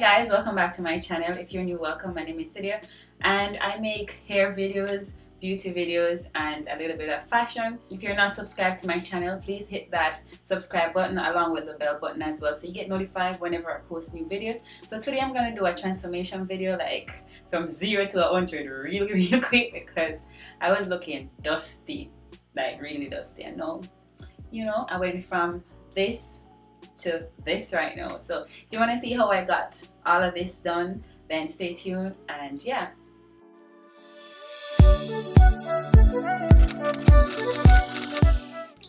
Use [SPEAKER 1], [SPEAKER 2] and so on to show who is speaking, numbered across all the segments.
[SPEAKER 1] guys, welcome back to my channel. If you're new, welcome. My name is Celia and I make hair videos, beauty videos, and a little bit of fashion. If you're not subscribed to my channel, please hit that subscribe button along with the bell button as well so you get notified whenever I post new videos. So today I'm gonna do a transformation video, like from 0 to 100 really quick, because I was looking dusty, like really dusty. I know, I went from this to this right now. So if you want to see how I got all of this done, then stay tuned. And yeah,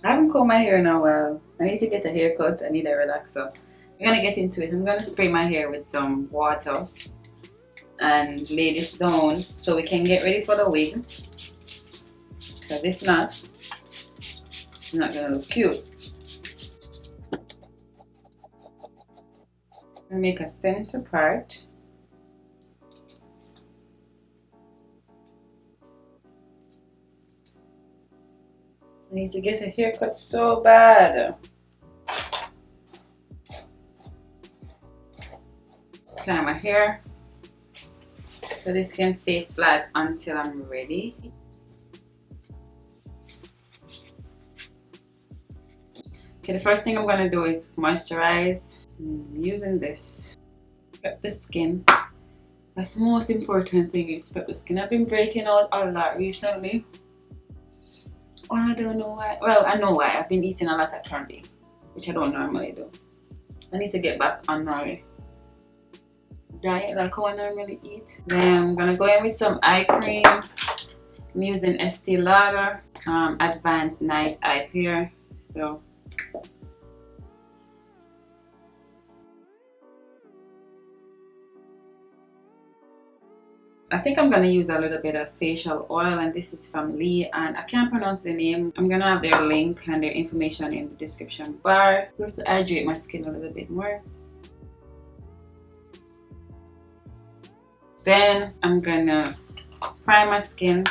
[SPEAKER 1] I haven't combed my hair in a while. I need to get a haircut. I need a relaxer. I'm gonna get into it. I'm gonna spray my hair with some water and lay this down so we can get ready for the wig, because if not, it's not gonna look cute. Make a center part. I need to get a haircut so bad. Tie my hair so this can stay flat until I'm ready. Okay, the first thing I'm gonna do is moisturize. I'm using this. Prep the skin. That's the most important thing, is prep the skin. I've been breaking out a lot recently. Oh, I don't know why. Well, I know why. I've been eating a lot of candy, which I don't normally do. I need to get back on my diet like how I normally eat. Then I'm gonna go in with some eye cream. I'm using Estée Lauder Advanced Night Eye Care. So I think I'm going to use a little bit of facial oil, and this is from Lee, and I can't pronounce the name. I'm going to have their link and their information in the description bar just to hydrate my skin a little bit more. Then I'm going to prime my skin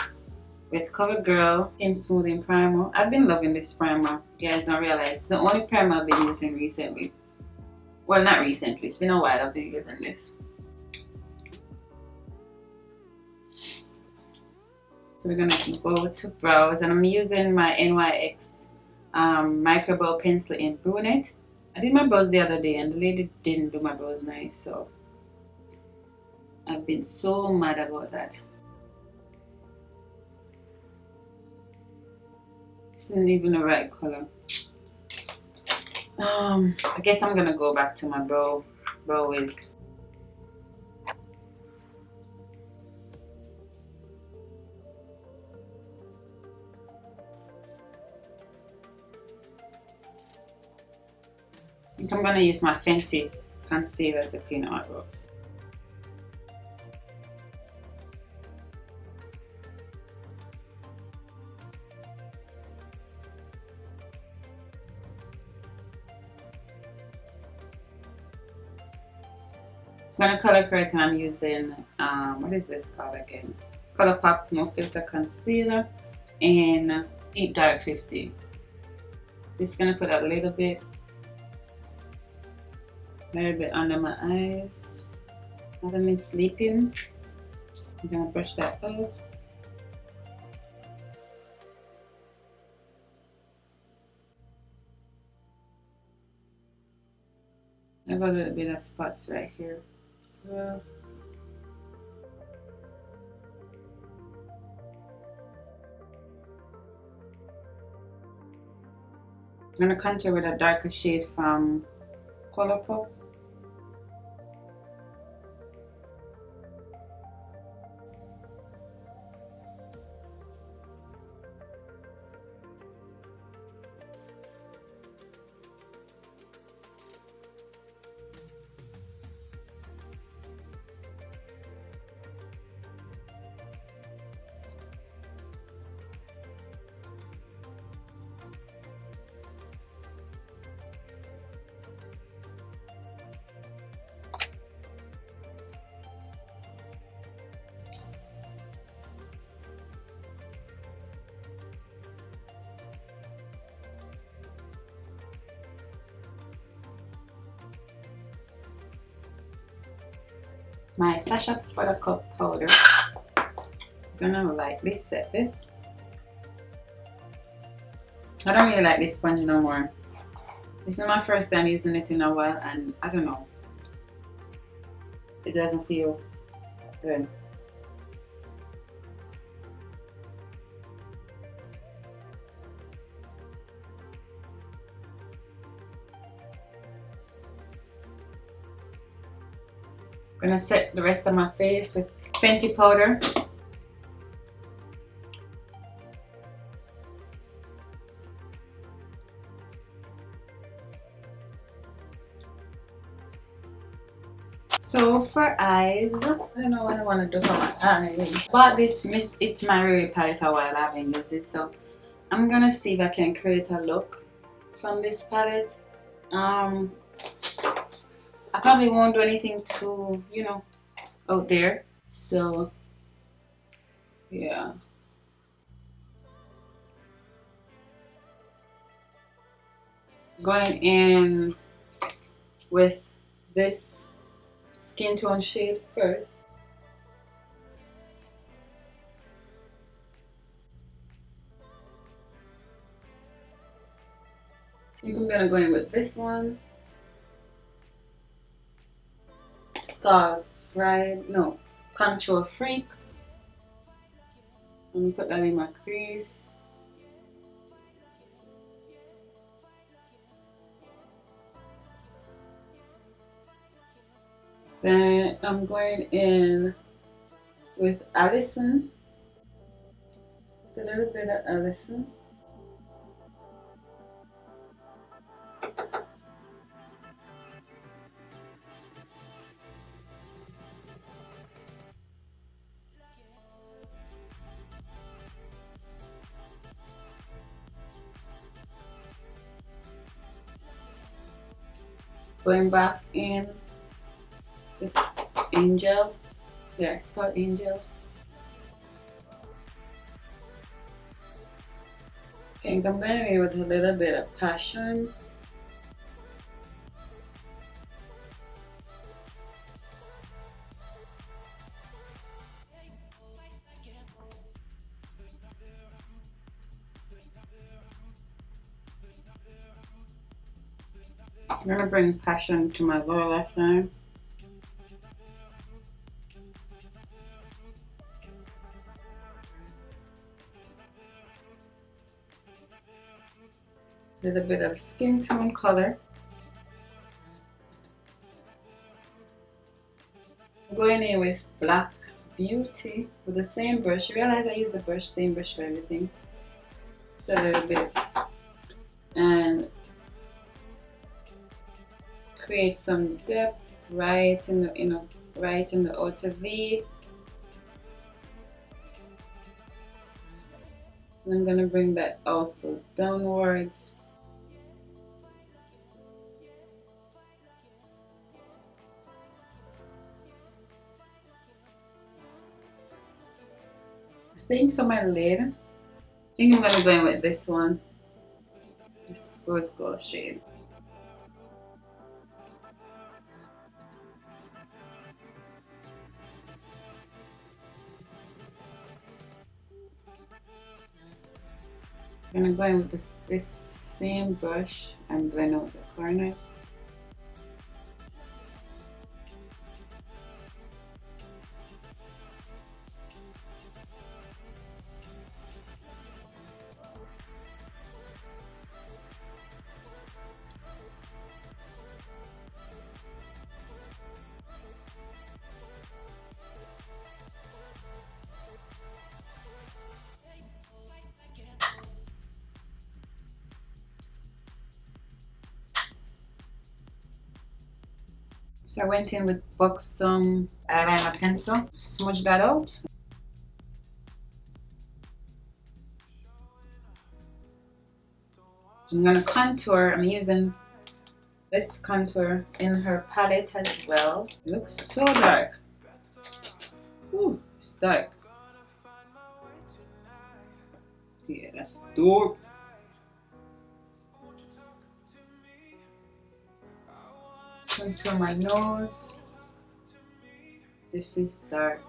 [SPEAKER 1] with Covegirl Skin Smoothing Primer. I've been loving this primer. You guys don't realize it's the only primer I've been using recently. Well, not recently. It's been a while I've been using this. So we're gonna go to brows, and I'm using my NYX micro brow pencil in brunette. I did my brows the other day and the lady didn't do my brows nice, so I've been so mad about that. This isn't even the right color. I guess I'm gonna go back to my brow wiz. I think I'm gonna use my Fenty concealer to clean out my brows. I'm gonna color correct, and I'm using what is this called again? Colorpop No Filter Concealer in Deep Dark 50. Just gonna put a little bit under my eyes. I haven't been sleeping. I'm gonna brush that off. I have a little bit of spots right here. So I'm gonna contour with a darker shade from Colorpop. my Sacha Buttercup powder. I'm gonna lightly set this. I don't really like this sponge no more. This is my first time using it in a while, and I don't know. It doesn't feel good. I'm gonna set the rest of my face with Fenty powder. So for eyes, I don't know what I want to do for my eyes. Bought this It's My Raye Raye palette a while. I haven't used it, so I'm gonna see if I can create a look from this palette. I probably won't do anything too, you know, out there. So yeah, going in with this skin tone shade first. I think I'm gonna go in with this one. Control Freak. Let me put that in my crease. Then I'm going in with Allison. Just a little bit of Allison. Going back in with Angel. Yeah, it's called Angel. Okay, I'm going in with a little bit of Passion. I'm gonna bring Passion to my lower left eye. Little bit of skin tone color. I'm going in with Black Beauty with the same brush. You realize I use the same brush for everything. Just a little bit. And create some depth right in the right in the outer V. And I'm gonna bring that also downwards. I think for my lid, I think I'm gonna go in with this one. This rose gold shade. I'm gonna go in with this same brush and blend out the corners. So I went in with Buxom Eyeliner pencil, smudge that out. I'm gonna contour. I'm using this contour in her palette as well. It looks so dark. Ooh, it's dark. Yeah, that's dope. Contour my nose. This is dark.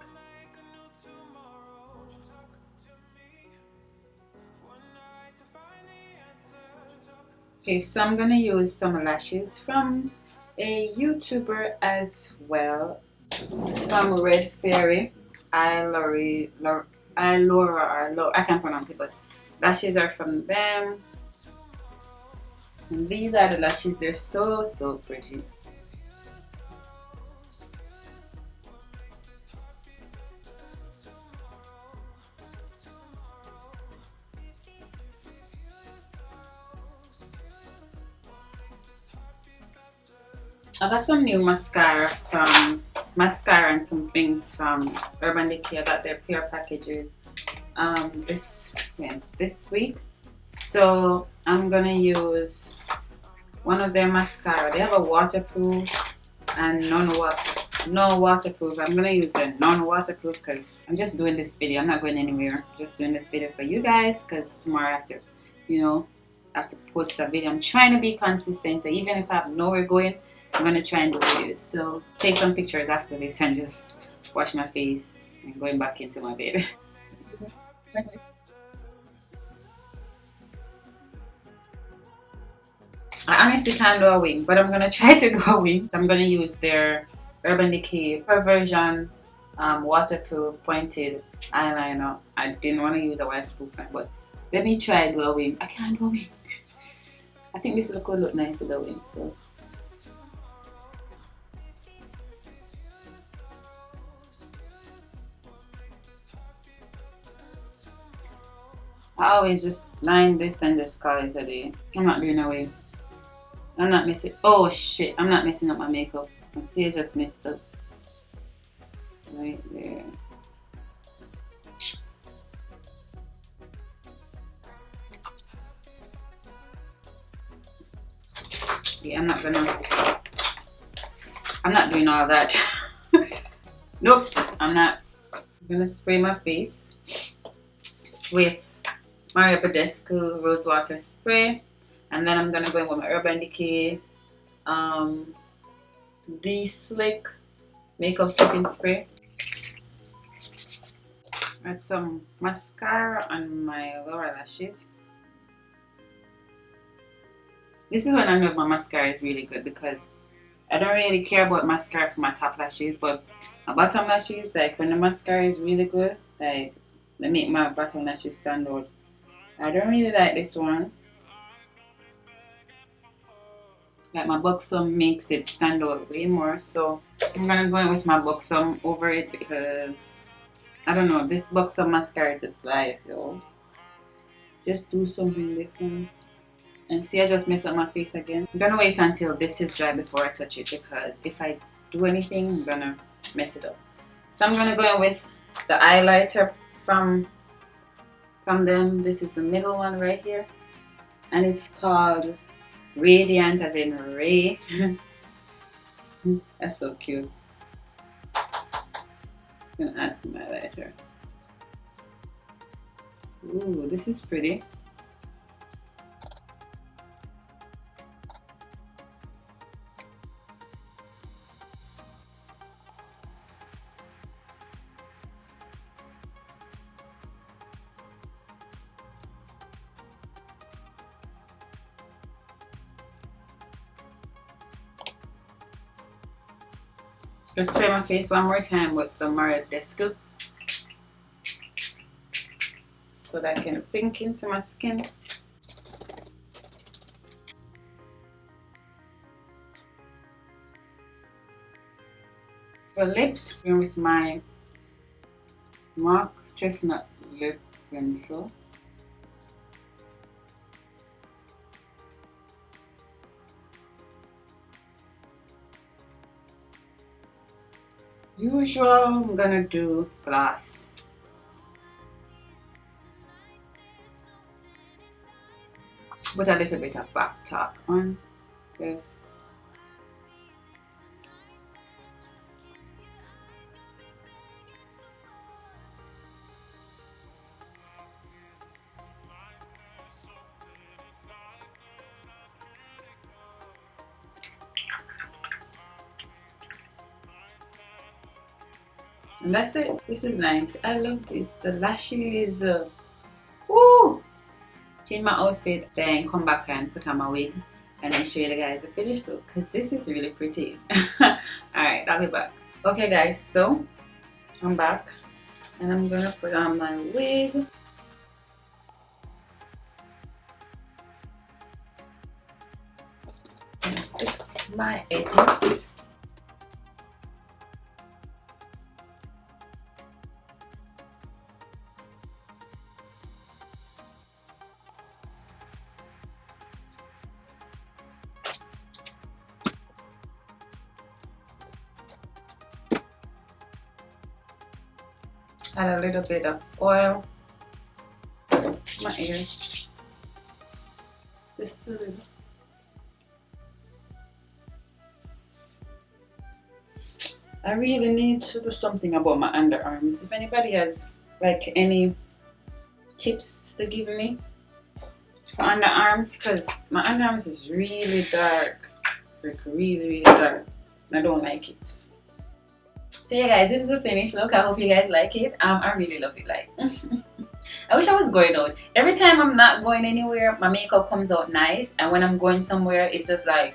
[SPEAKER 1] Okay, so I'm gonna use some lashes from a YouTuber as well. It's from Red Fairy. I can't pronounce it, but lashes are from them. And these are the lashes. They're so so pretty. I got some new mascara and some things from Urban Decay. I got their pure packages this week. So I'm gonna use one of their mascara. They have a waterproof and no waterproof. I'm gonna use a non-waterproof because I'm just doing this video. I'm not going anywhere. I'm just doing this video for you guys because tomorrow I have to, I have to post a video. I'm trying to be consistent. So even if I have nowhere going, I'm gonna try and do videos. So take some pictures after this and just wash my face and going back into my bed. I honestly can't do a wing, but I'm gonna try to do a wing. So I'm gonna use their Urban Decay Perversion waterproof pointed eyeliner. I didn't want to use a waterproof one, but let me try do a wing. I can't do a wing. I think this could look nice with a wing. So I always just line this and just call it a day. I'm not doing a wing. I'm not messing. Oh shit! I'm not messing up my makeup. See, I just messed up right there. Yeah, I'm not doing all that. Nope, I'm not. I'm gonna spray my face with My Raye Rose Water Spray, and then I'm gonna go in with my Urban Decay the Slick Makeup Setting Spray. Add some mascara on my lower lashes. This is when I know if my mascara is really good because I don't really care about mascara for my top lashes, but my bottom lashes, like when the mascara is really good, like they make my bottom lashes stand out. I don't really like this one. Like my Buxom makes it stand out way more, so I'm gonna go in with my Buxom over it because I don't know, this Buxom mascara just life, yo. Just do something different. And see, I just messed up my face again. I'm gonna wait until this is dry before I touch it because if I do anything, I'm gonna mess it up. So I'm gonna go in with the highlighter from them. This is the middle one right here, and it's called Radiant, as in Ray. That's so cute. I'm gonna add some highlighter. Ooh, this is pretty. Let's spray my face one more time with the My Raye Raye so that I can sink into my skin. For lips, I'm with my MAC Chestnut lip pencil. Usual, I'm gonna do gloss. Put a little bit of Backtalk on this. And that's it. This is nice. I love this. The lashes. Woo! Change my outfit, then come back and put on my wig, and then show you the guys the finished look, because this is really pretty. Alright, I'll be back. Okay guys, so I'm back and I'm gonna put on my wig. Fix my edges. Add a little bit of oil to my ear, just a little. I really need to do something about my underarms. If anybody has like any tips to give me for underarms, because my underarms is really dark, like really dark, and I don't like it. So yeah guys, this is the finished look. I hope you guys like it. I really love it. Like I wish I was going out. Every time I'm not going anywhere, my makeup comes out nice, and when I'm going somewhere, it's just like,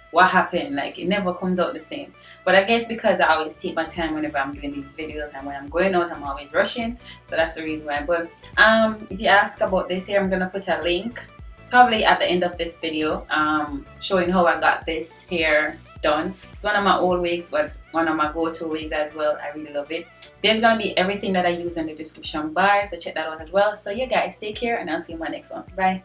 [SPEAKER 1] what happened? Like it never comes out the same. But I guess because I always take my time whenever I'm doing these videos, and when I'm going out I'm always rushing, so that's the reason why. But if you ask about this here, I'm gonna put a link probably at the end of this video showing how I got this hair done. It's one of my old wigs, but one of my go-to wigs as well. I really love it. There's gonna be everything that I use in the description bar, so check that out as well. So yeah guys, take care and I'll see you in my next one. Bye.